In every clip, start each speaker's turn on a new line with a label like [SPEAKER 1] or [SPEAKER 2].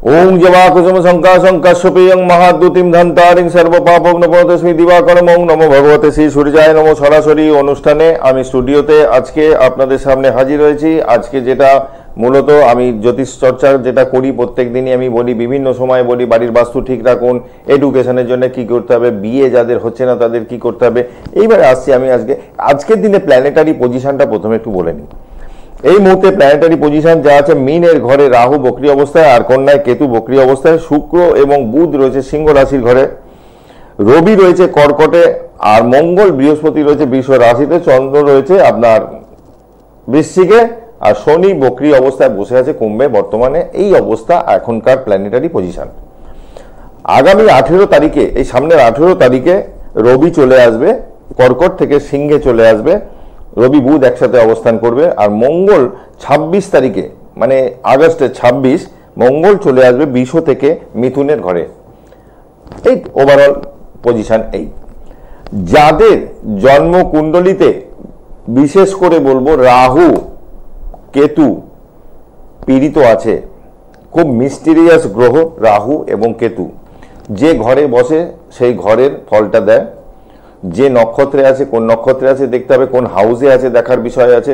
[SPEAKER 1] ओं जवा कुसुम संकाशं कश्यपेयं महाद्युतिं धन्तारिं सर्वपापग्नपतस्मै दिवाकरं ओं नमो भगवते श्री सूर्याय नमो। সরাসরি অনুষ্ঠানে আমি স্টুডিওতে আজকে আপনাদের সামনে হাজির হয়েছি। আজকে যেটা মূলত আমি জ্যোতিষ চর্চা যেটা করি প্রত্যেক দিনই আমি বলি, বিভিন্ন সময় বলি বাড়ির বাস্তু ঠিক রাখুন, এডুকেশনের জন্য কি করতে হবে, বিয়ে যাদের হচ্ছে না তাদের কি করতে হবে। এইবারে আসছি আমি আজকের দিনে প্ল্যানেটারি পজিশনটা প্রথমে একটু বলে নিই। এই মুহূর্তে প্ল্যানেটারি পজিশন যা আছে, মিনের ঘরে রাহু বক্রী অবস্থায়, আর কন্যায় কেতু বক্রী অবস্থায়, শুক্র এবং বুধ রয়েছে সিংহ রাশির ঘরে, রবি রয়েছে কর্কটে, আর মঙ্গল বৃহস্পতি রয়েছে বৃষ রাশিতে, চন্দ্র রয়েছে আপনার বৃশ্চিকে, আর শনি বক্রী অবস্থায় বসে আছে কুম্ভে। বর্তমানে এই অবস্থা এখনকার প্ল্যানেটারি পজিশন। আগামী 18 তারিখে, এই সামনের 18 তারিখে রবি চলে আসবে কর্কট থেকে সিংহে চলে আসবে। রবি বুধ একসাথে অবস্থান করবে। আর মঙ্গল 26 তারিখে, মানে আগস্টের 26, মঙ্গল চলে আসবে বৃষ থেকে মিথুনের ঘরে। এই ওভারঅল পজিশন। এই যাদের জন্মকুণ্ডলিতে বিশেষ করে বলবো রাহু কেতু পীড়িত আছে, খুব মিস্টিরিয়াস গ্রহ রাহু এবং কেতু, যে ঘরে বসে সেই ঘরের ফলটা দেয়। যে নক্ষত্রে আছে, কোন নক্ষত্রে আছে দেখতে হবে, কোন হাউসে আছে দেখার বিষয় আছে।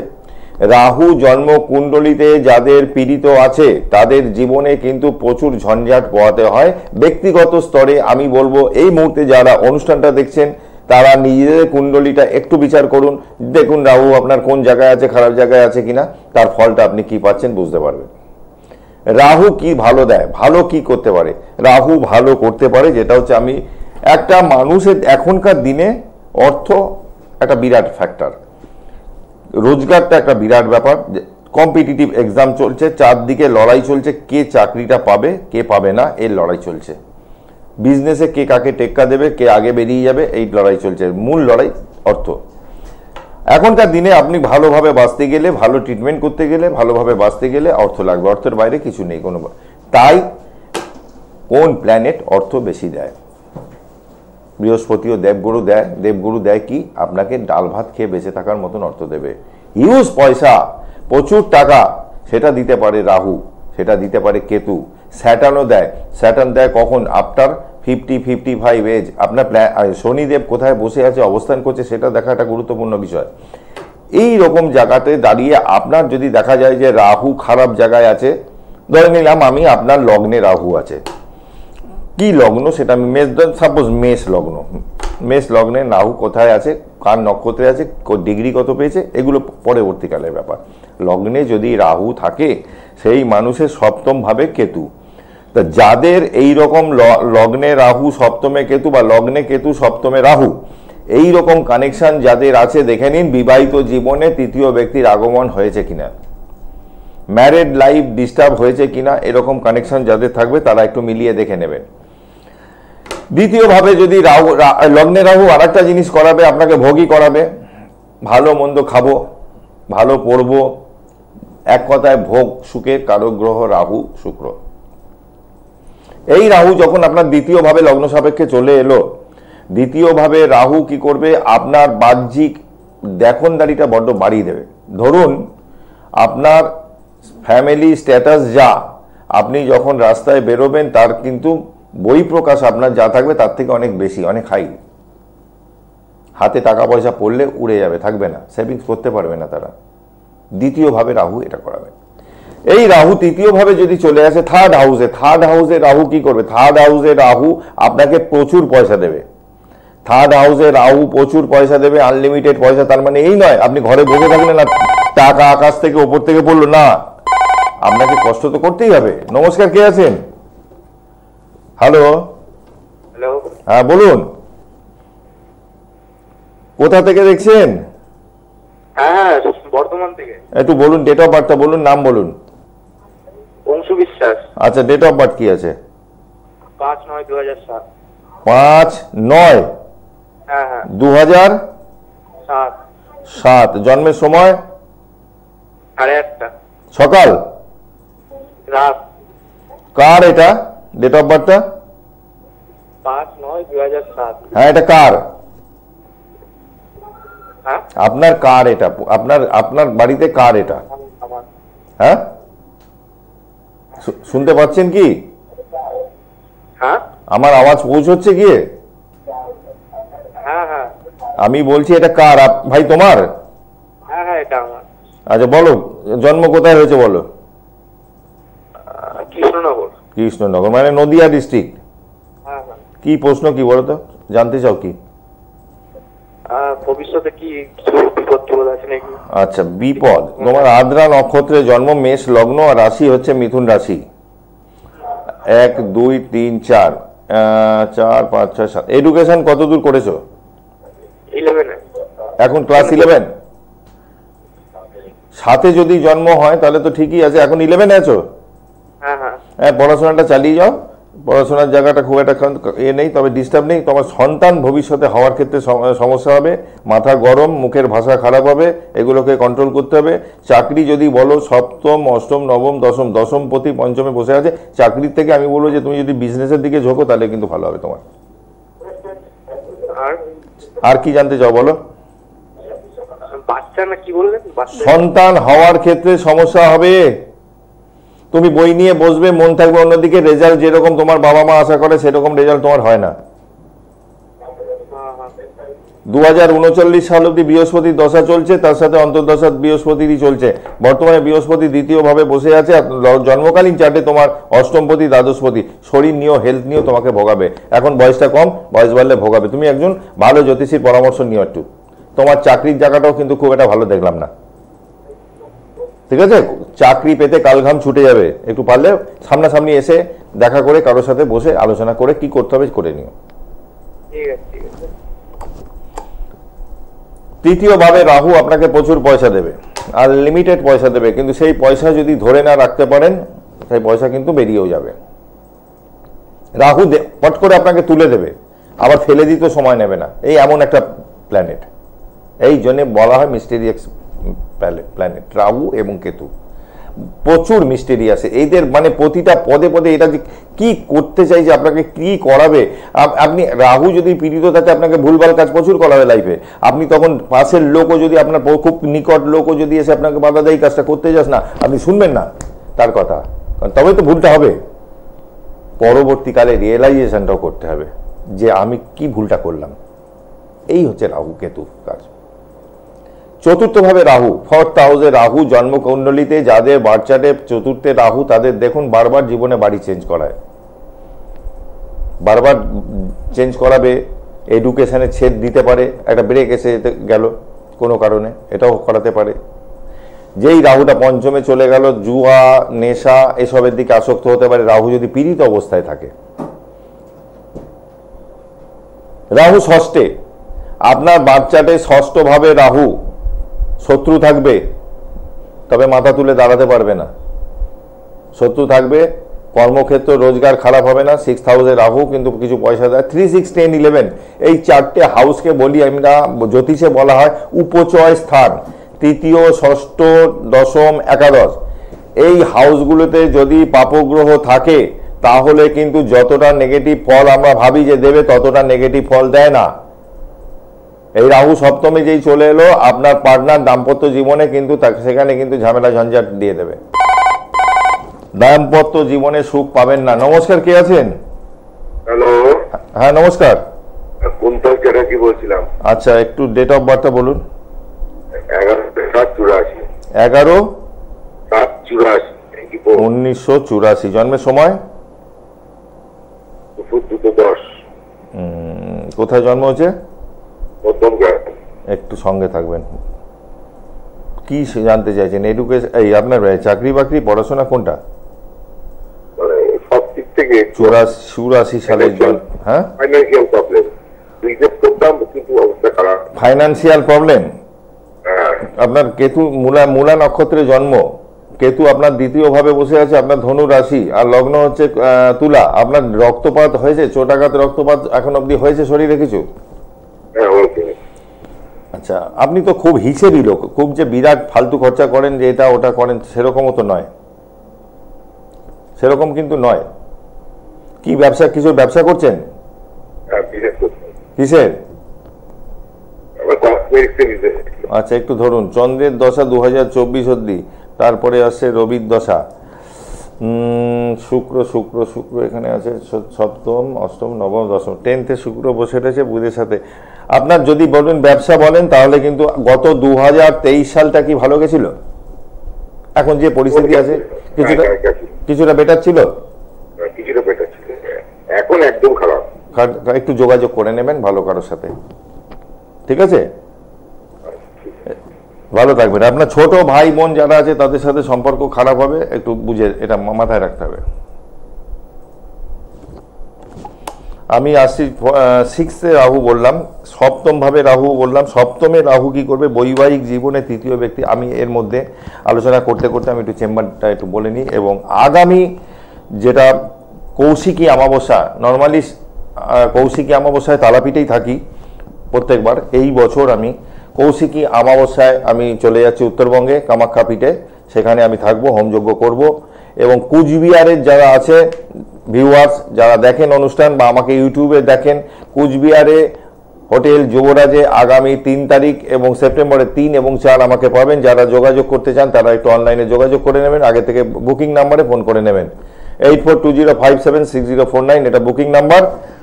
[SPEAKER 1] রাহু জন্ম কুণ্ডলিতে যাদের পীড়িত আছে তাদের জীবনে কিন্তু প্রচুর ঝঞ্ঝাট পোহাতে হয় ব্যক্তিগত স্তরে। আমি বলবো এই মুহূর্তে যারা অনুষ্ঠানটা দেখছেন তারা নিজেদের কুণ্ডলিটা একটু বিচার করুন, দেখুন রাহু আপনার কোন জায়গায় আছে, খারাপ জায়গায় আছে কিনা, তার ফলটা আপনি কি পাচ্ছেন বুঝতে পারবেন। রাহু কি ভালো দেয়, ভালো কি করতে পারে? রাহু ভালো করতে পারে যেটা হচ্ছে, আমি একটা মানুষের এখনকার দিনে অর্থ একটা বিরাট ফ্যাক্টর, রোজগারটা একটা বিরাট ব্যাপার। কম্পিটিটিভ এক্সাম চলছে, চারদিকে লড়াই চলছে, কে চাকরিটা পাবে কে পাবে না এর লড়াই চলছে। বিজনেসে কে কাকে টেক্কা দেবে, কে আগে বেরিয়ে যাবে, এই লড়াই চলছে। মূল লড়াই অর্থ। এখনকার দিনে আপনি ভালোভাবে বাঁচতে গেলে, ভালো ট্রিটমেন্ট করতে গেলে, ভালোভাবে বাঁচতে গেলে অর্থ লাগবে। অর্থের বাইরে কিছু নেই কোনো। তাই কোন প্ল্যানেট অর্থ বেশি দেয়? বৃহস্পতিও দেবগুরু দেয়। দেবগুরু দেয় কি? আপনাকে ডাল ভাত খেয়ে বেঁচে থাকার মতন অর্থ দেবে। হিউজ পয়সা, প্রচুর টাকা, সেটা দিতে পারে রাহু, সেটা দিতে পারে কেতু। স্যাটার্নও দেয়। স্যাটার্ন দেয় কখন? After 50-55 age. আপনার শনিদেব কোথায় বসে আছে, অবস্থান করছে, সেটা দেখা একটা গুরুত্বপূর্ণ বিষয়। এই রকম জায়গাতে দাঁড়িয়ে আপনার যদি দেখা যায় যে রাহু খারাপ জায়গায় আছে, ধরে নিলাম আমি আপনার লগ্নে রাহু আছে, কি লগ্ন সেটা আমি সাপোজ মেষ লগ্ন, মেষ লগ্নে রাহু কোথায় আছে, কার নক্ষত্রে আছে, ডিগ্রি কত পেয়েছে, এগুলো পরবর্তীকালের ব্যাপার। লগ্নে যদি রাহু থাকে সেই মানুষের সপ্তম ভাবে কেতু। তা যাদের এই রকম লগ্নে রাহু সপ্তমে কেতু, বা লগ্নে কেতু সপ্তমে রাহু, এই রকম কানেকশন যাদের আছে দেখে নিন বিবাহিত জীবনে তৃতীয় ব্যক্তির আগমন হয়েছে কিনা, ম্যারেড লাইফ ডিস্টার্ব হয়েছে কিনা, এরকম কানেকশন যাদের থাকবে তারা একটু মিলিয়ে দেখে নেবেন। দ্বিতীয়ভাবে যদি রাহু, লগ্নে রাহু আর একটা জিনিস করাবে, আপনাকে ভোগী করাবে, ভালো মন্দ খাবো, ভালো পড়বো, এক কথায় ভোগ সুখের কারক গ্রহ রাহু শুক্র। এই রাহু যখন আপনার দ্বিতীয়ভাবে লগ্ন সাপেক্ষে চলে এলো, দ্বিতীয়ভাবে রাহু কি করবে? আপনার বাহ্যিক দেখনদারিটা বড্ড বাড়িয়ে দেবে। ধরুন আপনার ফ্যামিলি স্ট্যাটাস যা, আপনি যখন রাস্তায় বেরোবেন তার কিন্তু বহিঃপ্রকাশ আপনার যা থাকবে তার থেকে অনেক বেশি, অনেক হাই। হাতে টাকা পয়সা পড়লে উড়ে যাবে, থাকবে না, সেভিংস করতে পারবে না তারা। দ্বিতীয়ভাবে রাহু এটা করাবে। এই রাহু তৃতীয়ভাবে যদি চলে আসে থার্ড হাউসে, থার্ড হাউসে রাহু কি করবে? থার্ড হাউসে রাহু আপনাকে প্রচুর পয়সা দেবে। থার্ড হাউসে রাহু প্রচুর পয়সা দেবে, আনলিমিটেড পয়সা। তার মানে এই নয় আপনি ঘরে বসে থাকলেন না, টাকা আকাশ থেকে ওপর থেকে পড়লো না, আপনাকে কষ্ট তো করতেই হবে। নমস্কার, কে আছেন? হ্যালো।
[SPEAKER 2] হ্যালো,
[SPEAKER 1] হ্যাঁ বলুন, কোথা থেকে দেখছেন?
[SPEAKER 2] হ্যাঁ বর্ধমান থেকে।
[SPEAKER 1] একটু বলুন, ডেট অফ বার্থটা বলুন, নাম বলুন।
[SPEAKER 2] অংশু বিশ্বাস।
[SPEAKER 1] আচ্ছা, ডেট অফ বার্থ কি আছে?
[SPEAKER 2] 5/9/2007।
[SPEAKER 1] 5/9
[SPEAKER 2] হ্যাঁ হ্যাঁ
[SPEAKER 1] 2007। জন্মের সময়?
[SPEAKER 2] 8:30
[SPEAKER 1] সকাল
[SPEAKER 2] রাত।
[SPEAKER 1] কার এটা ডেট অফ বার্থটা?
[SPEAKER 2] 5/9/2007।
[SPEAKER 1] হ্যাঁ, এটা কার?
[SPEAKER 2] হ্যাঁ
[SPEAKER 1] আপনার কার এটা? আপনার বাড়িতে কার এটা?
[SPEAKER 2] আমার।
[SPEAKER 1] হ্যাঁ, শুনতে পাচ্ছেন কি? আমার আওয়াজ পৌঁছচ্ছে গিয়ে?
[SPEAKER 2] হ্যাঁ হ্যাঁ
[SPEAKER 1] আমি বলছি এটা কার? ভাই তোমার?
[SPEAKER 2] হ্যাঁ হ্যাঁ এটা আমার।
[SPEAKER 1] আচ্ছা বলো, জন্ম কোথায় হয়েছে বলো?
[SPEAKER 2] কৃষ্ণনগর।
[SPEAKER 1] কৃষ্ণনগর মানে নদিয়া ডিস্ট্রিক্ট।
[SPEAKER 2] হ্যাঁ হ্যাঁ।
[SPEAKER 1] কি প্রশ্ন, কি বলো তো, জানতে চাও কি?
[SPEAKER 2] ভবিষ্যতে কি কিছু বিপদ টিপদ আছে নাকি?
[SPEAKER 1] আচ্ছা, বিপদ। তোমার আদ্রা নক্ষত্রে জন্ম, মেষ লগ্ন, আর রাশি হচ্ছে মিথুন রাশি। 1 2 3 4 4 5 6 7। এডুকেশন কত দূর করেছো?
[SPEAKER 2] 11-এ।
[SPEAKER 1] এখন ক্লাস 11। 7-এ যদি জন্ম হয় তাহলে তো ঠিকই আছে, এখন 11-এ আছো।
[SPEAKER 2] হ্যাঁ হ্যাঁ।
[SPEAKER 1] হ্যাঁ, পড়াশোনাটা চালিয়ে যাও। পড়াশোনার জায়গাটা খুব একটা নেই, তবে ডিস্টার্ব নেই। তোমার সন্তান ভবিষ্যতে হওয়ার ক্ষেত্রে সমস্যা হবে, মাথা গরম, মুখের ভাষা খারাপ হবে, এগুলোকে কন্ট্রোল করতে হবে। চাকরি যদি বলো, সপ্তম অষ্টম নবম দশম, দশমপতি পঞ্চমে বসে আছে। চাকরির থেকে আমি বলবো যে তুমি যদি বিজনেসের দিকে ঝোঁকো তাহলে কিন্তু ভালো হবে তোমার।
[SPEAKER 2] আর
[SPEAKER 1] আর কি জানতে চাও বলো?
[SPEAKER 2] বাচ্চা না কি বললেন?
[SPEAKER 1] সন্তান হওয়ার ক্ষেত্রে সমস্যা হবে। তুমি বই নিয়ে বসবে, মন থাকবে অন্যদিকে, রেজাল্ট যেরকম তোমার বাবা মা আশা করে সেরকম রেজাল্ট তোমার হয় না। 2039 সাল অব্দি বৃহস্পতির দশা চলছে, তার সাথে অন্তর্দশা বৃহস্পতিরই চলছে। বর্তমানে বৃহস্পতি দ্বিতীয় ভাবে বসে আছে, আর জন্মকালীন চার্টে তোমার অষ্টমপতি দ্বাদশপতি। শরীর নিয়েও, হেলথ নিয়েও তোমাকে ভোগাবে। এখন বয়সটা কম, বয়স বাড়লে ভোগাবে। তুমি একজন ভালো জ্যোতিষীর পরামর্শ নিও একটু। তোমার চাকরির জায়গাটাও কিন্তু খুব একটা ভালো দেখলাম না, ঠিক আছে? চাকরি পেতে কালঘাম ছুটে যাবে। একটু পারলে সামনাসামনি এসে দেখা করে কারোর সাথে বসে আলোচনা করে কি করতে হবে করে নিও।
[SPEAKER 2] ঠিক আছে ঠিক আছে।
[SPEAKER 1] তৃতীয় ভাবে রাহু আপনাকে প্রচুর পয়সা দেবে, আর লিমিটেড পয়সা দেবে, কিন্তু সেই পয়সা যদি ধরে না রাখতে পারেন সেই পয়সা কিন্তু বেরিয়েও যাবে। রাহু পট করে আপনাকে তুলে দেবে, আবার ফেলে দিতে সময় নেবে না। এই এমন একটা প্ল্যানেট, এই জন্য বলা হয় মিস্টেরিয়াস প্ল্যানেট রাহু এবং কেতু। প্রচুর মিস্টেরিয়াস এদের, মানে প্রতিটা পদে পদে এটা যে কি করতে চাইছে, আপনাকে কি করাবে। আপনি রাহু যদি পীড়িত থাকে আপনাকে ভুলভাল কাজ প্রচুর করাবে লাইফে। আপনি তখন পাশের লোকও যদি, আপনার খুব নিকট লোকও যদি এসে আপনাকে বাধা দেয় কাজটা করতে যাস না, আপনি শুনবেন না তার কথা, কারণ তবে তো ভুলটা হবে। পরবর্তীকালে রিয়েলাইজেশনটাও করতে হবে যে আমি কি ভুলটা করলাম। এই হচ্ছে রাহু কেতু কাজ। চতুর্থভাবে রাহু, 4th হাউসে রাহু জন্মকুণ্ডলিতে যাদের বাচ্চাটে চতুর্থে রাহু, তাদের দেখুন বারবার জীবনে বাড়ি চেঞ্জ করায়, বারবার চেঞ্জ করাবে। এডুকেশনে ছেদ দিতে পারে, একটা ব্রেক এসে গেল কোনো কারণে, এটাও করাতে পারে। যেই রাহুটা পঞ্চমে চলে গেল, জুয়া নেশা এসবের দিকে আসক্ত হতে পারে রাহু যদি পীড়িত অবস্থায় থাকে। রাহু ষষ্ঠে, আপনার বাচ্চাটে ষষ্ঠভাবে রাহু, শত্রু থাকবে তবে মাথা তুলে দাঁড়াতে পারবে না। শত্রু থাকবে, কর্মক্ষেত্র রোজগার খারাপ হবে না। 6th হাউসে রাহু কিন্তু কিছু পয়সা দেয়। 3 6 10 11 এই চারটে হাউসকে বলি আমরা, জ্যোতিষে বলা হয় উপচয় স্থান। তৃতীয়, ষষ্ঠ, দশম, একাদশ, এই হাউসগুলোতে যদি পাপগ্রহ থাকে তাহলে কিন্তু যতটা নেগেটিভ ফল আমরা ভাবি যে দেবে ততটা নেগেটিভ ফল দেয় না। এই রাহু সপ্তমে যেই চলে এলো, আপনার পার্টনার দাম্পত্য জীবনে কিন্তু সেখানে কিন্তু ঝামেলা ঝঞ্ঝাট দিয়ে দেবে, দাম্পত্য জীবনে সুখ পাবেন না। নমস্কার, কে আছেন?
[SPEAKER 2] হ্যালো।
[SPEAKER 1] হ্যাঁ নমস্কার।
[SPEAKER 2] কোন তারিখে কি বলছিলাম?
[SPEAKER 1] আচ্ছা, একটু ডেট অফ বার্থটা বলুন।
[SPEAKER 2] 11/7/84।
[SPEAKER 1] 11/7/84, 1984। জন্মের সময়?
[SPEAKER 2] দুপুর 2:10।
[SPEAKER 1] কোথায় জন্ম হয়েছে?
[SPEAKER 2] মধ্যমগ্রাম।
[SPEAKER 1] একটু সঙ্গে থাকবেন। কি জানতে চাইছেন? এডুকেশন, এই আপনার চাকরি বাকরি পড়াশোনা কোনটা?
[SPEAKER 2] সব দিক থেকে
[SPEAKER 1] 84 সালের জন্ম। হ্যাঁ,
[SPEAKER 2] ফাইন্যান্সিয়াল প্রবলেম, বিজনেস করতাম কিন্তু অবস্থা খারাপ।
[SPEAKER 1] Financial problem. আপনার কেতু মূলা নক্ষত্রে জন্ম, কেতু আপনার দ্বিতীয় ভাবে বসে আছে, আপনার ধনু রাশি, আর লগ্ন হচ্ছে তুলা। আপনার রক্তপাত হয়েছে, চোটাঘাত রক্তপাত এখন অব্দি হয়েছে শরীরে কিছু? আচ্ছা, আপনি তো খুব হিসেবি লোক, খুব যে বিরাট ফালতু খরচা করেন যে এটা ওটা করেন সেরকমও তো নয়, সেরকম কিন্তু নয়। কি ব্যবসা, কিছু ব্যবসা করছেন? কিসের? আচ্ছা, একটু ধরুন। চন্দ্রের দশা 2024 অব্দি, তারপরে আসছে রবির দশা। শুক্র শুক্র শুক্র এখানে আছে সপ্তম অষ্টম নবম দশম, 10th শুক্র বসে রয়েছে বুধের সাথে। আপনার যদি বলবেন ব্যবসা বলেন তাহলে কিন্তু গত 2023 সালটা কি ভালো গেছিল? এখন যে পরিস্থিতি আছে কিছুটা বেটার ছিল,
[SPEAKER 2] কিছুটা বেটার ছিল, এখন একদম খারাপ।
[SPEAKER 1] একটু যোগাযোগ করে নেবেন ভালো কারোর সাথে, ঠিক আছে? ভালো থাকবেন। আপনার ছোট ভাই বোন যারা আছে তাদের সাথে সম্পর্ক খারাপ হবে, একটু বুঝে এটা মাথায় রাখতে হবে। আমি আসছি 6th রাহু বললাম, সপ্তম ভাবে রাহু বললাম। সপ্তমে রাহু কি করবে? বৈবাহিক জীবনে তৃতীয় ব্যক্তি। আমি এর মধ্যে আলোচনা করতে করতে আমি একটু চেম্বারটা একটু বলে নিই। এবং আগামী যেটা কৌশিকী অমাবস্যা, নর্মালি কৌশিকী অমাবস্যায় তারাপীঠেই থাকি প্রত্যেকবার। এই বছর আমি কৌশিকী অমাবস্যায় আমি চলে যাচ্ছি উত্তরবঙ্গে কামাখ্যা পীঠে, সেখানে আমি থাকবো, হোমযজ্ঞ করব। এবং কুচবিহারের যারা আছে ভিউয়ার্স, যারা দেখেন অনুষ্ঠান বা আমাকে ইউটিউবে দেখেন, কুচবিহারে হোটেল যুবরাজে আগামী 3 তারিখ এবং সেপ্টেম্বরের 3 এবং 4 আমাকে পাবেন। যারা যোগাযোগ করতে চান তারা একটু অনলাইনে যোগাযোগ করে নেবেন, আগে থেকে বুকিং নাম্বারে ফোন করে নেবেন 8420576049, এটা বুকিং নাম্বার।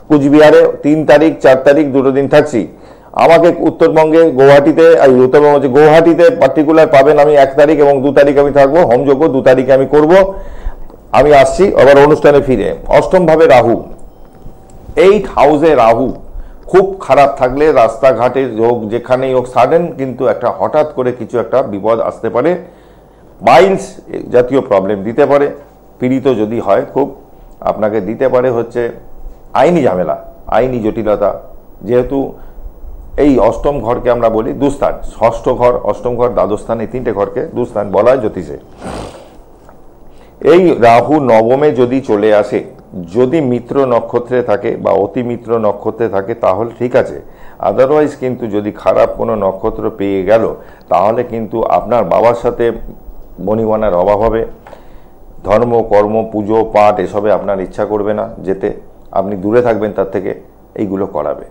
[SPEAKER 1] কুচবিহারে 3 তারিখ 4 তারিখ দুটো দিন থাকছি। আমাকে উত্তরবঙ্গে গুয়াহাটিতে, উত্তরবঙ্গে গুয়াহাটিতে পার্টিকুলার পাবেন আমি 1 তারিখ এবং 2 তারিখ আমি থাকবো, হোমযজ্ঞ 2 তারিখে আমি করব। আমি আসছি আবার অনুষ্ঠানে ফিরে। অষ্টম ভাবে রাহু, 8th হাউসে রাহু খুব খারাপ থাকলে রাস্তাঘাটে হোক যেখানেই হোক সাডেন কিন্তু একটা হঠাৎ করে কিছু একটা বিপদ আসতে পারে, মাইলস জাতীয় প্রবলেম দিতে পারে। পীড়িত যদি হয় খুব আপনাকে দিতে পারে হচ্ছে আইনি ঝামেলা, আইনি জটিলতা। যেহেতু এই অষ্টম ঘরকে আমরা বলি দুস্থান, ষষ্ঠ ঘর, অষ্টম ঘর, দ্বাদশ স্থান, এই 3টে ঘরকে দুস্থান বলা হয় জ্যোতিষে। এই রাহু নবমে যদি চলে আসে, যদি মিত্র নক্ষত্রে থাকে বা অতি মিত্র নক্ষত্রে থাকে তাহলে ঠিক আছে, আদারওয়াইজ কিন্তু যদি খারাপ কোনো নক্ষত্র পেয়ে গেল তাহলে কিন্তু আপনার বাবার সাথে বনিবনার অভাব হবে। ধর্ম কর্ম পুজো পাঠ এসবে আপনার ইচ্ছা করবে না যেতে, আপনি দূরে থাকবেন তার থেকে, এইগুলো করাবে।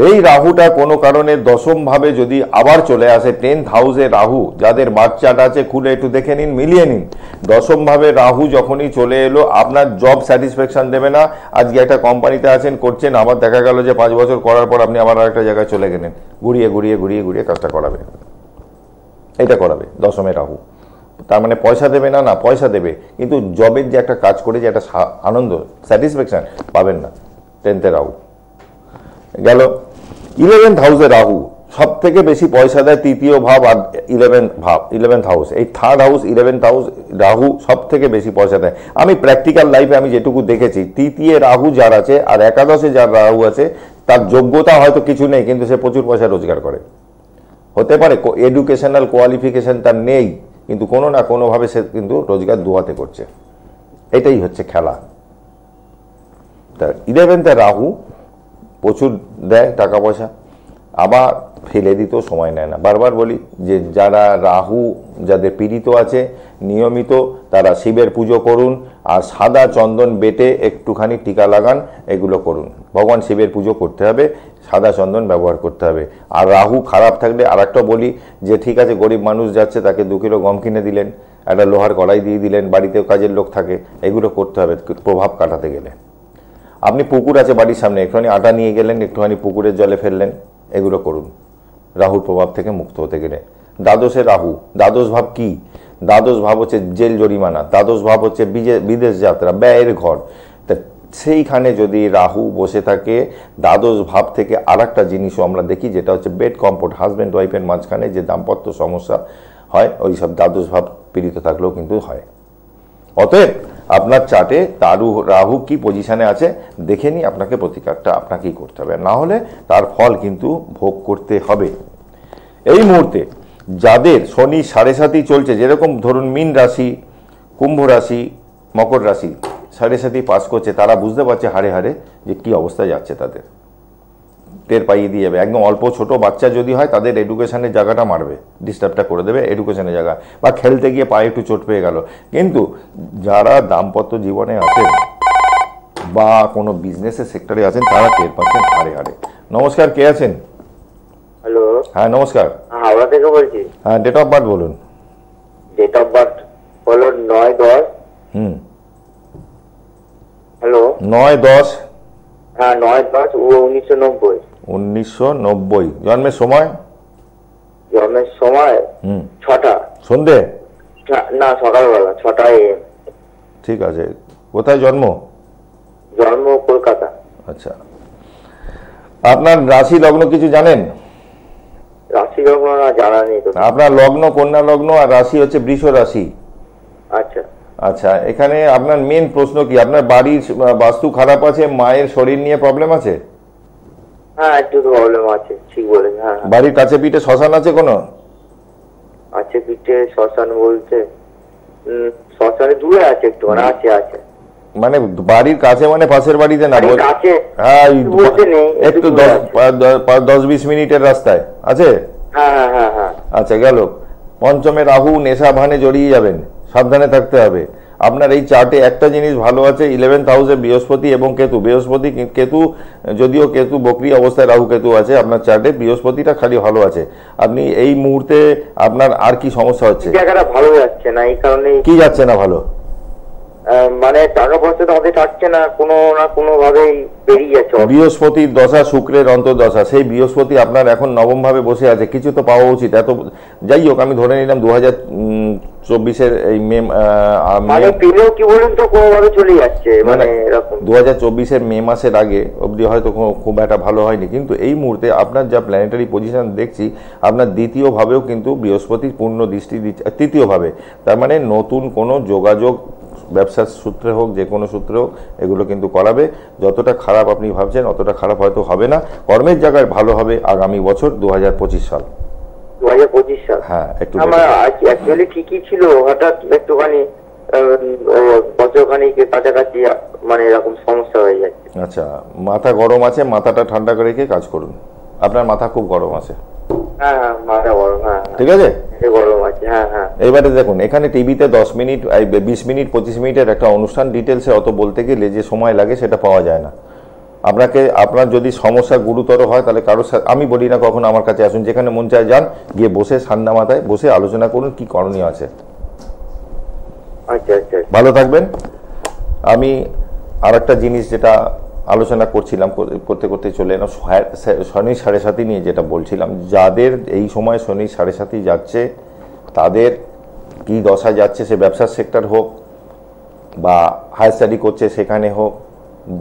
[SPEAKER 1] এই রাহুটা কোনো কারণে দশম ভাবে যদি আবার চলে আসে, 10th হাউসে রাহু, যাদের বাচ্চাটা আছে খুলে একটু দেখে নিন, মিলিয়ে নিন। দশম ভাবে রাহু যখনই চলে এলো আপনার জব স্যাটিসফ্যাকশন দেবে না। আজকে একটা কোম্পানিতে আছেন করছেন, আবার দেখা গেল যে 5 বছর করার পর আপনি আবার আরেকটা জায়গায় চলে গেলেন, ঘুরিয়ে ঘুরিয়ে ঘুরিয়ে ঘুরিয়ে কাজটা করাবে, এটা করাবে দশমে রাহু। তার মানে পয়সা দেবে না, না পয়সা দেবে কিন্তু জবের যে একটা কাজ করে যে একটা আনন্দ স্যাটিসফ্যাকশন পাবেন না। 10th রাহু গেল। 11th হাউসে রাহু সব থেকে বেশি পয়সা দেয়, তৃতীয় ভাব আর 11th হাউস, এই 3rd house 11th house Rahu সব থেকে বেশি পয়সা দেয়। আমি প্র্যাকটিক্যাল লাইফে আমি যেটুকু দেখেছি, তৃতীয় রাহু যার আছে আর একাদশে যার রাহু আছে তার যোগ্যতা হয়তো কিছু নেই কিন্তু সে প্রচুর পয়সা রোজগার করে। হতে পারে এডুকেশনাল কোয়ালিফিকেশন তার নেই কিন্তু কোনো না কোনোভাবে সে কিন্তু রোজগার দুহাতে করছে, এটাই হচ্ছে খেলা। তা 11th রাহু প্রচুর দেয় টাকা পয়সা, আবার ফেলে দিতেও সময় নেয় না। বারবার বলি যে যারা রাহু যাদের পীড়িত আছে নিয়মিত তারা শিবের পুজো করুন আর সাদা চন্দন বেটে একটুখানি টিকা লাগান, এগুলো করুন। ভগবান শিবের পুজো করতে হবে, সাদা চন্দন ব্যবহার করতে হবে। আর রাহু খারাপ থাকলে আর একটা বলি যে ঠিক আছে গরিব মানুষ যাচ্ছে তাকে 2 কিলো গম কিনে দিলেন, একটা লোহার কড়াই দিয়ে দিলেন, বাড়িতেও কাজের লোক থাকে, এগুলো করতে হবে প্রভাব কাটাতে গেলে। আপনি পুকুর আছে বাড়ির সামনে, একটুখানি আটা নিয়ে গেলেন, একটুখানি পুকুরের জলে ফেললেন, এগুলো করুন রাহুর প্রভাব থেকে মুক্ত হতে গেলে। দ্বাদশে রাহু, দ্বাদশ ভাব কি? দ্বাদশ ভাব হচ্ছে জেল জরিমানা, দ্বাদশ ভাব হচ্ছে বিদেশ যাত্রা, ব্যয়ের ঘর। তা সেইখানে যদি রাহু বসে থাকে দ্বাদশ ভাব থেকে আর একটা জিনিসও আমরা দেখি যেটা হচ্ছে বেড কম্পোর্ট, হাজব্যান্ড ওয়াইফের মাঝখানে যে দাম্পত্য সমস্যা হয় ওই সব দ্বাদশ ভাব পীড়িত থাকলেও কিন্তু হয়। অতএব আপনার চার্টে রাহু কি পজিশনে আছে দেখে নিয়ে আপনাকে প্রতিকারটা আপনাকেই করতে হবে, না হলে তার ফল কিন্তু ভোগ করতে হবে। এই মুহূর্তে যাদের শনি 7.5 চলছে, যেরকম ধরুন মীন রাশি, কুম্ভ রাশি, মকর রাশি 7.5 পাস করছে, তারা বুঝতে পারছে হারে হারে যে কি অবস্থায় যাচ্ছে, তাদের টের পাইয়ে দিয়ে যাবে। একদম অল্প ছোট বাচ্চা যদি হয় তাদের এডুকেশনের জায়গাটা মারবে, ডিস্টার্বটা করে দেবে এডুকেশনের জায়গা, বা খেলতে গিয়ে পায়ে একটু চোট পেয়ে গেল। কিন্তু যারা দাম্পত্য জীবনে আছেন বা কোনো বিজনেসের সেক্টরে আছেন তারা টের পাচ্ছেন হারে হারে। নমস্কার, কে আছেন?
[SPEAKER 2] হ্যালো,
[SPEAKER 1] হ্যাঁ নমস্কার।
[SPEAKER 2] হাওড়া থেকে বলছি।
[SPEAKER 1] হ্যাঁ, ডেট অফ বার্থ বলুন।
[SPEAKER 2] ডেট অফ বার্থ হলো 9/10
[SPEAKER 1] হুম।
[SPEAKER 2] হ্যালো,
[SPEAKER 1] 9-10
[SPEAKER 2] হ্যাঁ 9-10 ও 1990।
[SPEAKER 1] 1990। জন্মের সময়?
[SPEAKER 2] জন্মের সময় 6টা।
[SPEAKER 1] সন্ধে?
[SPEAKER 2] না, সকালবেলা 6টা AM।
[SPEAKER 1] ঠিক আছে। কোথায় জন্ম?
[SPEAKER 2] জন্ম কলকাতা।
[SPEAKER 1] আচ্ছা, আপনার রাশি লগ্ন কিছু জানেন?
[SPEAKER 2] রাশি লগ্ন না, জানা নেই তো।
[SPEAKER 1] আপনার লগ্ন কন্যা লগ্ন আর রাশি হচ্ছে বৃষ রাশি।
[SPEAKER 2] আচ্ছা
[SPEAKER 1] আচ্ছা, এখানে আপনার মেন প্রশ্ন কি? আপনার বাড়ির বাস্তু খারাপ আছে, মায়ের শরীর নিয়ে প্রবলেম আছে?
[SPEAKER 2] হ্যাঁ, একটু প্রবলেম আছে, ঠিক বলেছেন। হ্যাঁ হ্যাঁ।
[SPEAKER 1] বাড়ির কাছে পিঠে শ্মশান আছে কোনো?
[SPEAKER 2] আছে পিঠে শ্মশান বলতে শ্মশানে দূরে আছে একটু, মানে আছে আছে।
[SPEAKER 1] মানে বাড়ির কাছে মানে পাশের বাড়িতে না?
[SPEAKER 2] বাড়ির কাছে
[SPEAKER 1] হ্যাঁ,
[SPEAKER 2] বলতে নেই,
[SPEAKER 1] একটু
[SPEAKER 2] দূরে আছে।
[SPEAKER 1] 10-20 মিনিটের রাস্তায় আছে।
[SPEAKER 2] হ্যাঁ হ্যাঁ হ্যাঁ হ্যাঁ।
[SPEAKER 1] আচ্ছা, গেল। পঞ্চমে রাহু, নেশা ভানে জড়িয়ে যাবেন, সাবধানে থাকতে হবে। আপনার এই চার্টে একটা জিনিস ভালো আছে, 11th হাউসে বৃহস্পতি এবং কেতু। বৃহস্পতি কেতু, যদিও কেতু বকরি অবস্থায়, রাহু কেতু আছে আপনার চার্টে, বৃহস্পতিটা খালি ভালো আছে। আপনি এই মুহূর্তে আপনার আর কি সমস্যা হচ্ছে?
[SPEAKER 2] জায়গাটা ভালো যাচ্ছে না, এই কারণে।
[SPEAKER 1] কি যাচ্ছে না ভালো?
[SPEAKER 2] মানে টাকা পয়সা তো আমাদের থাকছে না, কোনো ভাবেই বেরিয়ে যাচ্ছে।
[SPEAKER 1] বৃহস্পতির দশা, শুক্রের অন্তর্দশা। সেই বৃহস্পতি আপনার এখন নবম ভাবে বসে আছে, কিছু তো পাওয়া উচিত। এত যাই হোক, আমি ধরে নিলাম 2024-এর এই
[SPEAKER 2] মানে পেলেও কি বলুন তো, কোনোভাবে চলে যাচ্ছে, মানে এরকম।
[SPEAKER 1] 2024-এর মে মাসের আগে অবধি হয়তো খুব একটা ভালো হয়নি, কিন্তু এই মুহূর্তে আপনার যা প্ল্যানেটারি পজিশন দেখছি, আপনার দ্বিতীয় ভাবেও কিন্তু বৃহস্পতি পূর্ণ দৃষ্টি দিচ্ছে, তৃতীয় ভাবে। তার মানে নতুন কোনো যোগাযোগ, ব্যবসার সূত্রে হোক, যে কোনো সূত্রে হোক, এগুলো কিন্তু করাবে। যতটা খারাপ আপনি ভাবছেন অতটা খারাপ হয়তো হবে না। কর্মের জায়গায় ভালো হবে আগামী বছর 2025 সাল।
[SPEAKER 2] 2025 সাল?
[SPEAKER 1] হ্যাঁ, একটু
[SPEAKER 2] আমার অ্যাকচুয়ালি ঠিকই ছিল, হঠাৎ একটুখানি বছরখানিকের কাছাকাছি মানে এরকম সমস্যা হয়ে যাচ্ছে।
[SPEAKER 1] আচ্ছা, মাথা গরম আছে, মাথাটা ঠান্ডা করে রেখে কাজ করুন। আপনার মাথা খুব গরম আছে।
[SPEAKER 2] হ্যাঁ হ্যাঁ, মাথা গরম। হ্যাঁ,
[SPEAKER 1] ঠিক আছে,
[SPEAKER 2] গরম আছে। হ্যাঁ হ্যাঁ।
[SPEAKER 1] এবারে দেখুন, এখানে টিভিতে 10 মিনিট, 20 মিনিট, 25 মিনিটের একটা অনুষ্ঠান, ডিটেলসে অত বলতে গেলে যে সময় লাগে সেটা পাওয়া যায় না। আপনার যদি সমস্যা গুরুতর হয় তাহলে কারোর সাথে, আমি বলি না কখনো আমার কাছে আসুন, যেখানে মন চায় যান, গিয়ে বসে ঠান্ডা মাথায় বসে আলোচনা করুন কি করণীয় আছে।
[SPEAKER 2] আচ্ছা আচ্ছা,
[SPEAKER 1] ভালো থাকবেন। আমি আর একটা জিনিস যেটা আলোচনা করছিলাম, করতে করতে চলে এলাম শনি 7.5 নিয়ে, যেটা বলছিলাম, যাদের এই সময় শনি 7.5 যাচ্ছে, তাদের কি দশা যাচ্ছে, সে ব্যবসার সেক্টর হোক বা হায়ার স্টাডি করছে সেখানে হোক,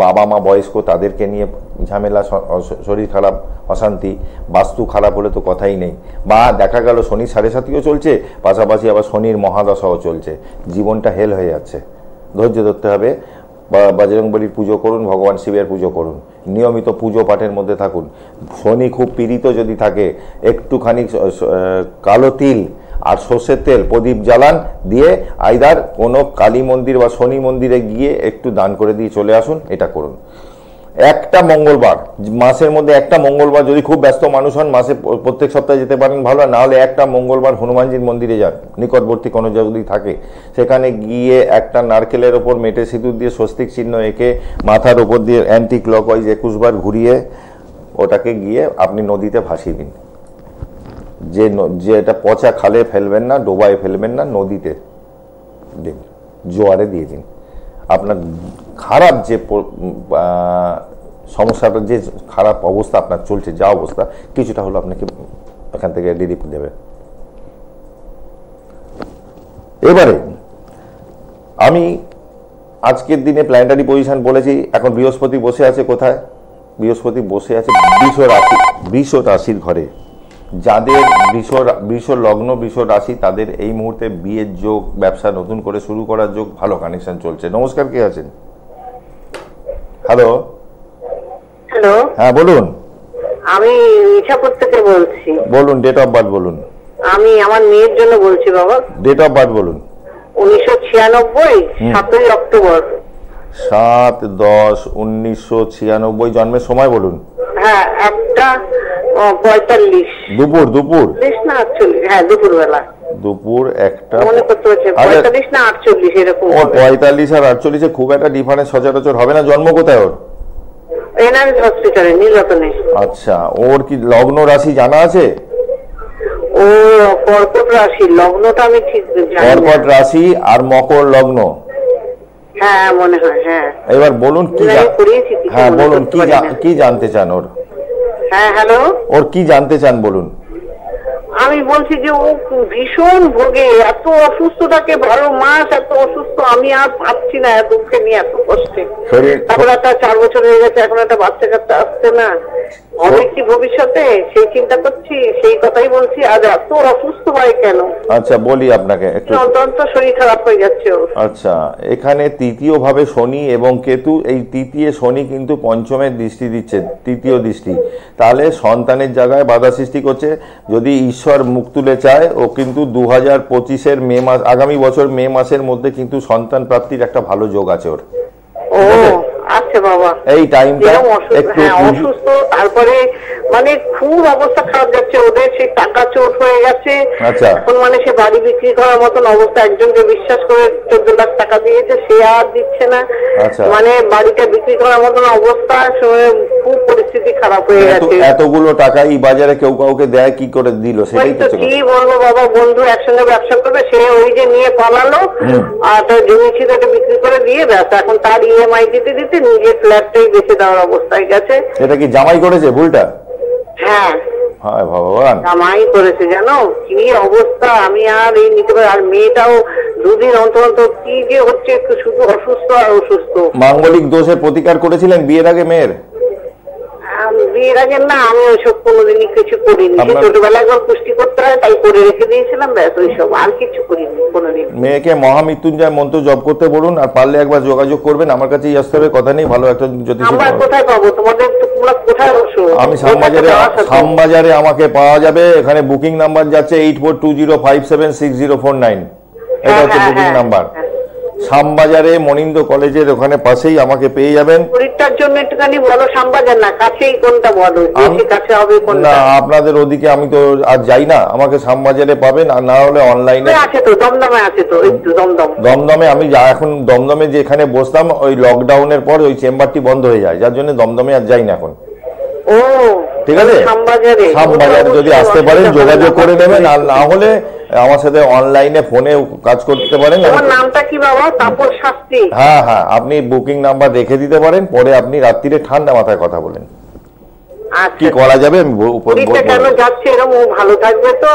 [SPEAKER 1] বাবা মা বয়স্ক তাদেরকে নিয়ে ঝামেলা, শরীর খারাপ, অশান্তি, বাস্তু খারাপ হলে তো কথাই নেই। বা দেখা গেল শনি 7.5ও চলছে, পাশাপাশি আবার শনির মহাদশাও চলছে, জীবনটা হেল হয়ে যাচ্ছে। ধৈর্য ধরতে হবে। বজরংবলীর পুজো করুন, ভগবান শিবের পুজো করুন, নিয়মিত পুজো পাঠের মধ্যে থাকুন। শনি খুব পীড়িত যদি থাকে, একটুখানি কালো তিল আর সর্ষের তেল প্রদীপ জ্বালান, দিয়ে আইদার কোনো কালী মন্দির বা শনি মন্দিরে গিয়ে একটু দান করে দিয়ে চলে আসুন। এটা করুন। একটা মঙ্গলবার, মাসের মধ্যে একটা মঙ্গলবার, যদি খুব ব্যস্ত মানুষ হন মাসে প্রত্যেক সপ্তাহে যেতে পারেন ভালো, না হলে একটা মঙ্গলবার হনুমানজির মন্দিরে যান, নিকটবর্তী কোনো যদি থাকে, সেখানে গিয়ে একটা নারকেলের ওপর মেটে সিঁদুর দিয়ে স্বস্তিক চিহ্ন এঁকে মাথার ওপর দিয়ে অ্যান্টি ক্লকওয়াইজ 21 বার ঘুরিয়ে ওটাকে গিয়ে আপনি নদীতে ভাসিয়ে দিন। যে এটা পচা খালে ফেলবেন না, ডোবায় ফেলবেন না, নদীতে দিন, জোয়ারে দিয়ে দিন। আপনার খারাপ যে সমস্যাটা, যে খারাপ অবস্থা আপনার চলছে, যা অবস্থা, কিছুটা হলো আপনাকে এখান থেকে রিলিফ দেবে। এবারে আমি আজকের দিনে প্ল্যানেটারি পজিশন বলেছি। এখন বৃহস্পতি বসে আছে কোথায়? বৃহস্পতি বসে আছে বৃষ রাশির ঘরে। যাদের বৃষ লগ্ন, বৃষ রাশি, তাদের এই মুহূর্তে বিয়ের যোগ, ব্যবসা নতুন করে শুরু করার যোগ, ভালো কানেকশন চলছে। নমস্কার, কে আছেন? হ্যালো।
[SPEAKER 3] হ্যালো,
[SPEAKER 1] হ্যাঁ বলুন।
[SPEAKER 3] আমি ইছাপুর থেকে বলছি।
[SPEAKER 1] বলুন, ডেট অফ বার্থ বলুন।
[SPEAKER 3] আমি আমার মেয়ের জন্য বলছি বাবা।
[SPEAKER 1] ডেট অফ বার্থ বলুন।
[SPEAKER 3] 1996, 7ই অক্টোবর।
[SPEAKER 1] 7-10-1996। জন্মের সময় বলুন।
[SPEAKER 3] হ্যাঁ, 1:45।
[SPEAKER 1] দুপুর
[SPEAKER 3] না 48? হ্যাঁ, দুপুর বেলা।
[SPEAKER 1] দুপুর 1টা
[SPEAKER 3] মনে করতে হচ্ছে 45 না 48 এরকম।
[SPEAKER 1] ও 45 আর 48 খুব একটা ডিফারেন্স সচরাচর হবে না। জন্ম কোথায় ওর?
[SPEAKER 3] এনআরএস হসপিটালে, নীলরতনে।
[SPEAKER 1] আচ্ছা, ওর কি লগ্ন রাশি জানা আছে?
[SPEAKER 3] ও কর্কট রাশি, লগ্নটা আমি ঠিক জানি না।
[SPEAKER 1] কর্কট রাশি আর মকর লগ্ন।
[SPEAKER 3] হ্যাঁ মনে হয়, হ্যাঁ।
[SPEAKER 1] এবার বলুন কি
[SPEAKER 3] করিয়েছি,
[SPEAKER 1] হ্যাঁ বলুন কি জানতে চান ওর?
[SPEAKER 3] হ্যাঁ হ্যালো,
[SPEAKER 1] ওর কি জানতে চান বলুন।
[SPEAKER 3] আমি বলছি যে ও ভীষণ ভোগে, এত অসুস্থ থাকে, 12 মাস এত অসুস্থ, আমি আর পাচ্ছি না এত ওকে নিয়ে, এত কষ্টে। তারপর একটা 4 বছর হয়ে গেছে, এখন একটা বাচ্চা কাচ্চা আসছে না, হবে কি ভবিষ্যতে সেই চিন্তা করছি, সেই কথাই বলছি। আজ এত অসুস্থ হয় কেন?
[SPEAKER 1] আচ্ছা বলি আপনাকে একটু,
[SPEAKER 3] অত্যন্ত শরীর খারাপ হয়ে যাচ্ছে ওর।
[SPEAKER 1] আচ্ছা এখানে তৃতীয় ভাবে শনি এবং কেতু, এই তৃতীয় শনি কিন্তু পঞ্চমের দৃষ্টি দিচ্ছে, তৃতীয় দৃষ্টি, তাহলে সন্তানের জায়গায় বাধা সৃষ্টি করছে। যদি ঈশ্বর মুখ তুলে চায়, ও কিন্তু 2025-এর মে মাস, আগামী বছর মে মাসের মধ্যে কিন্তু সন্তান প্রাপ্তির একটা ভালো যোগ আছে ওর।
[SPEAKER 3] ও আচ্ছা বাবা,
[SPEAKER 1] এই টাইমটা একটু
[SPEAKER 3] অসুস্থ, তারপরে মানে খুব অবস্থা খারাপ যাচ্ছে ওদের, সেই টাকা চোট হয়ে গেছে।
[SPEAKER 1] আচ্ছা
[SPEAKER 3] এখন মানে সে বাড়ি বিক্রি করার মতন অবস্থা, একজনকে বিশ্বাস করে 14 লাখ টাকা দিয়েছে, সে আর দিচ্ছে না।
[SPEAKER 1] আচ্ছা
[SPEAKER 3] মানে বাড়িটা বিক্রি করার মতন অবস্থা, খুব পরিস্থিতি খারাপ হয়ে গেছে।
[SPEAKER 1] এতগুলো টাকা এই বাজারে কেউ কাউকে দেয় কি করে দিল? সেটাই তো
[SPEAKER 3] কি বলবো বাবা, বন্ধু একসঙ্গে ব্যবসা করবে, সে ওই যে নিয়ে পালালো, আর তার জমি ছিল বিক্রি করে দিয়ে ব্যস্ত, এখন তার EMI দিতে দিতে নিজের ফ্ল্যাটটাই বেঁচে দেওয়ার অবস্থায় গেছে।
[SPEAKER 1] এটা কি জামাই করেছে ভুলটা?
[SPEAKER 3] হ্যাঁ
[SPEAKER 1] হায় ভগবান,
[SPEAKER 3] জামাই করেছে, জানো কি অবস্থা, আমি আর এই নিতে পারি। আর মেয়েটাও 2 দিন অন্তর অন্তর কি যে হচ্ছে, একটু শুধু অসুস্থ আর অসুস্থ।
[SPEAKER 1] মাঙ্গলিক দোষের প্রতিকার করেছিলেন বিয়ের আগে মেয়ের?
[SPEAKER 3] বিয়ের আগে না, আমি ওইসব কোনোদিনই কিছু করিনি। ছোটবেলায় একবার পুষ্টি করতে হয় তাই করে রেখে দিয়েছিলাম, ব্যাস ওইসব, আর কিছু করিনি কোনোদিন।
[SPEAKER 1] মেয়েকে মহামৃত্যুঞ্জয় মন্ত্র জপ করতে বলুন, আর পারলে একবার যোগাযোগ করবেন আমার কাছে। আসতে হবে কথা নেই, ভালো একটা জ্যোতিষী।
[SPEAKER 3] আমরা কোথায় পাবো তোমাদের? তোমরা কোথায় বসো?
[SPEAKER 1] আমি শ্যামবাজারে আমাকে পাওয়া যাবে। এখানে বুকিং নাম্বার যাচ্ছে 8420576049, এটা হচ্ছে বুকিং নাম্বার। শ্যামবাজারে মনিন্দ্র কলেজের ওখানে পাশেই আমাকে পেয়ে যাবেন।
[SPEAKER 3] শরীরটার জন্য একটুখানি বলো, শ্যামবাজার না, কাছেই কোনটা বলো, কাছে হবে কোনটা?
[SPEAKER 1] না আপনাদের ওদিকে আমি তো আর যাই না, আমাকে শ্যামবাজারে পাবেন, আর না হলে অনলাইনে
[SPEAKER 3] আছে তো, দমদমে আছে তো, একটু
[SPEAKER 1] দমদমে আমি এখন দমদমে যেখানে বসতাম, ওই লকডাউনের পর ওই চেম্বারটি বন্ধ হয়ে যায়, যার জন্য দমদমে আর যাই না এখন।
[SPEAKER 3] ও
[SPEAKER 1] ঠিক আছে, শ্যামবাজার যদি আসতে পারেন যোগাযোগ করে নেবেন, আর না হলে আমার সাথে অনলাইনে ফোনে কাজ করতে পারেন।
[SPEAKER 3] আমার নামটা কি বাবা? তাপস শাস্ত্রী।
[SPEAKER 1] হ্যাঁ হ্যাঁ, আপনি বুকিং নাম্বার রেখে দিতে পারেন, পরে আপনি রাত্রিরে ঠান্ডা মাথায় কথা বলেন কি করা যাবে।
[SPEAKER 3] কেন যাচ্ছে এরকম, ভালো থাকবে তো?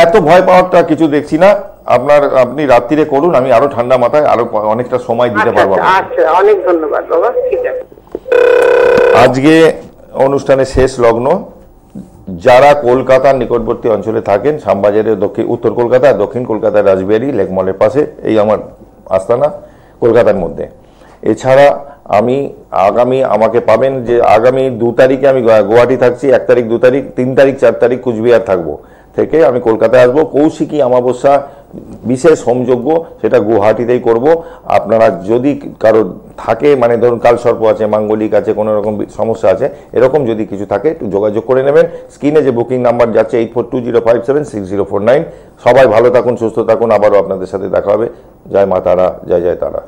[SPEAKER 1] এত ভয় পাওয়ারটা কিছু দেখছি না, আপনি রাত্রিরে করুন, আমি আরো ঠান্ডা মাথায় আরো অনেকটা সময় দিতে পারবো।
[SPEAKER 3] আচ্ছা, অনেক ধন্যবাদ বাবা, ঠিক আছে।
[SPEAKER 1] আজকে অনুষ্ঠানের শেষ লগ্ন। যারা কলকাতার নিকটবর্তী অঞ্চলে থাকেন, শ্যামবাজারের উত্তর কলকাতা, দক্ষিণ কলকাতার রাজবিহারী লেকমলের পাশে, এই আমার আস্তানা কলকাতার মধ্যে। এছাড়া আমাকে পাবেন যে আগামী 2 তারিখে আমি গুয়াহাটি থাকছি, 1 তারিখ, 2 তারিখ, 3 তারিখ, 4 তারিখ কুচবিহার থাকবো, থেকে আমি কলকাতায় আসবো। কৌশিকী অমাবস্যা বিশেষ হোমযজ্ঞ, সেটা গুয়াহাটিতেই করব। আপনারা যদি কারো থাকে, মানে ধরুন কালসর্প আছে, মাঙ্গলিক আছে, কোনো রকম সমস্যা আছে, এরকম যদি কিছু থাকে একটু যোগাযোগ করে নেবেন। স্ক্রিনে যে বুকিং নাম্বার যাচ্ছে 8420576049। সবাই ভালো থাকুন, সুস্থ থাকুন, আবারও আপনাদের সাথে দেখা হবে। জয় মা তারা, জয় জয় তারা।